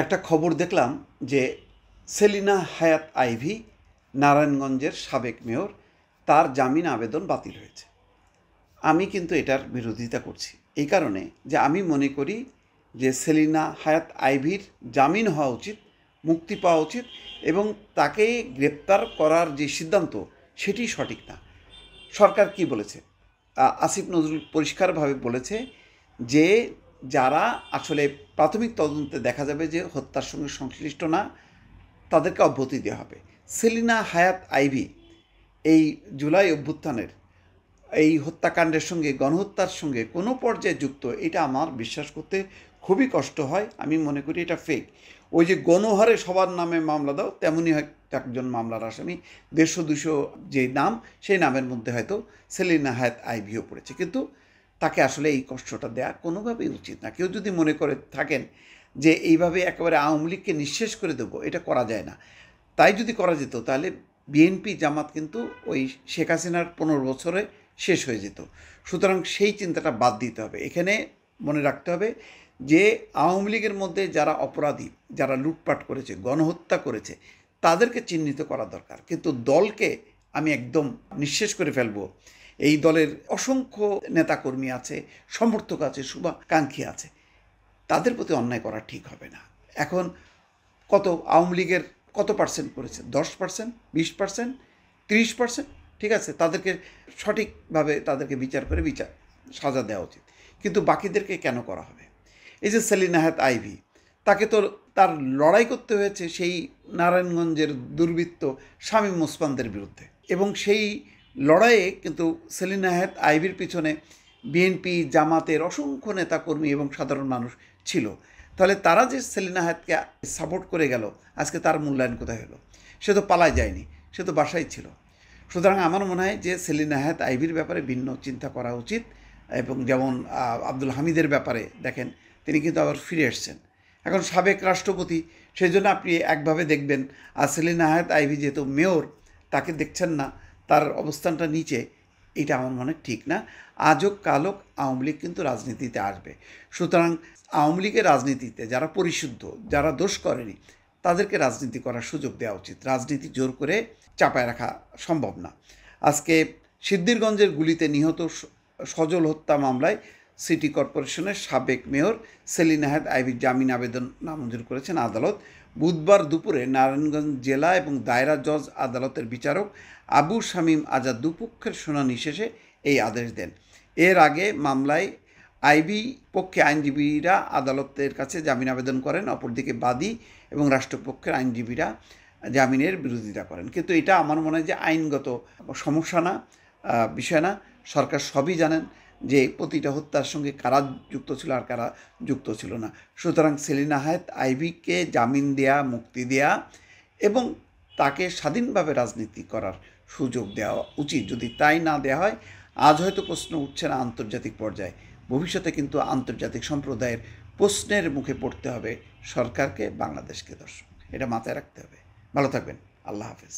একটা খবর দেখলাম যে সেলিনা হায়াৎ আইভী, নারায়ণগঞ্জের সাবেক মেয়র, তার জামিন আবেদন বাতিল হয়েছে। আমি কিন্তু এটার বিরোধিতা করছি এই কারণে যে আমি মনে করি যে সেলিনা হায়াৎ আইভীর জামিন হওয়া উচিত, মুক্তি পাওয়া উচিত, এবং তাকে গ্রেপ্তার করার যে সিদ্ধান্ত সেটি সঠিক না। সরকার কি বলেছে? আসিফ নজরুল পরিষ্কারভাবে বলেছে যে যারা আসলে প্রাথমিক তদন্তে দেখা যাবে যে হত্যার সঙ্গে সংশ্লিষ্ট না, তাদেরকে অব্যাহতি দেওয়া হবে। সেলিনা হায়াৎ আইভী এই জুলাই অভ্যুত্থানের এই হত্যাকাণ্ডের সঙ্গে, গণহত্যার সঙ্গে কোনো পর্যায়ে যুক্ত, এটা আমার বিশ্বাস করতে খুবই কষ্ট হয়। আমি মনে করি এটা ফেক। ওই যে গণহারে সবার নামে মামলা দাও, তেমনই একজন মামলার আসামি, 150-200 যে নাম, সেই নামের মধ্যে হয়তো সেলিনা হায়াৎ আইভীও পড়েছে। কিন্তু তাকে আসলে এই কষ্টটা দেওয়া কোনোভাবেই উচিত না। কেউ যদি মনে করে থাকেন যে এইভাবে একেবারে আওয়ামী লীগকে নিঃশেষ করে দেবো, এটা করা যায় না। তাই যদি করা যেত তাহলে বিএনপি জামাত কিন্তু ওই শেখ হাসিনার 15 বছরে শেষ হয়ে যেত। সুতরাং সেই চিন্তাটা বাদ দিতে হবে। এখানে মনে রাখতে হবে যে আওয়ামী লীগের মধ্যে যারা অপরাধী, যারা লুটপাট করেছে, গণহত্যা করেছে, তাদেরকে চিহ্নিত করা দরকার। কিন্তু দলকে আমি একদম নিঃশেষ করে ফেলবো, এই দলের অসংখ্য নেতাকর্মী আছে, সমর্থক আছে, শুভাকাঙ্ক্ষী আছে, তাদের প্রতি অন্যায় করা ঠিক হবে না। এখন কত আওয়ামী লীগের কত পার্সেন্ট করেছে? 10%, 20%, 30%? ঠিক আছে, তাদেরকে সঠিকভাবে তাদেরকে বিচার করে সাজা দেওয়া উচিত। কিন্তু বাকিদেরকে কেন করা হবে? এই যে সেলিনা হায়াৎ আইভী, তাকে তো তার লড়াই করতে হয়েছে সেই নারায়ণগঞ্জের দুর্বৃত্ত শামীম ওসমানদের বিরুদ্ধে, এবং সেই লড়াইয়ে কিন্তু সেলিনা হায়াৎ আইভীর পিছনে বিএনপি, জামাতের অসংখ্য নেতাকর্মী এবং সাধারণ মানুষ ছিল। তাহলে তারা যে সেলিনা হায়াৎকে সাপোর্ট করে গেল, আজকে তার মূল্যায়ন কোথায় হলো? সে তো পালায় যায়নি, সে তো বাসায় ছিল। সুতরাং আমার মনে হয় যে সেলিনা হায়াৎ আইভীর ব্যাপারে ভিন্ন চিন্তা করা উচিত। এবং যেমন আব্দুল হামিদের ব্যাপারে দেখেন, তিনি কিন্তু আবার ফিরে এসছেন, এখন সাবেক রাষ্ট্রপতি, সেই জন্য আপনি একভাবে দেখবেন। আর সেলিনা হায়াৎ আইভী যেহেতু মেয়র, তাকে দেখছেন না, তার অবস্থানটা নিচে, এটা আমার মনে ঠিক না। আজও কালও আওয়ামী লীগ কিন্তু রাজনীতিতে আসবে। সুতরাং আওয়ামী লীগের রাজনীতিতে যারা পরিশুদ্ধ, যারা দোষ করেনি, তাদেরকে রাজনীতি করার সুযোগ দেওয়া উচিত। রাজনীতি জোর করে চাপায় রাখা সম্ভব না। আজকে সিদ্ধিরগঞ্জের গুলিতে নিহত সজল হত্যা মামলায় সিটি কর্পোরেশনের সাবেক মেয়র সেলিনা হায়াৎ আইভীর জামিন আবেদন নামঞ্জুর করেছেন আদালত। বুধবার দুপুরে নারায়ণগঞ্জ জেলা এবং দায়রা জজ আদালতের বিচারক আবু শামীম আজাদ দুপক্ষের শুনানি শেষে এই আদেশ দেন। এর আগে মামলায় আইভী পক্ষে আইনজীবীরা আদালতের কাছে জামিন আবেদন করেন, অপরদিকে বাদী এবং রাষ্ট্রপক্ষের আইনজীবীরা জামিনের বিরোধিতা করেন। কিন্তু এটা আমার মনে হয় যে আইনগত সমস্যা না, বিষয় না। সরকার সবই জানেন যে প্রতিটা হত্যার সঙ্গে কারা যুক্ত ছিল আর কারা যুক্ত ছিল না। সুতরাং সেলিনা হায়াৎ আইভীকে জামিন দেয়া, মুক্তি দেয়া এবং তাকে স্বাধীনভাবে রাজনীতি করার সুযোগ দেওয়া উচিত। যদি তাই না দেওয়া হয়, আজ হয়তো প্রশ্ন উঠছে না আন্তর্জাতিক পর্যায়ে, ভবিষ্যতে কিন্তু আন্তর্জাতিক সম্প্রদায়ের প্রশ্নের মুখে পড়তে হবে সরকারকে, বাংলাদেশকে। দর্শক, এটা মাথায় রাখতে হবে। ভালো থাকবেন। আল্লাহ হাফেজ।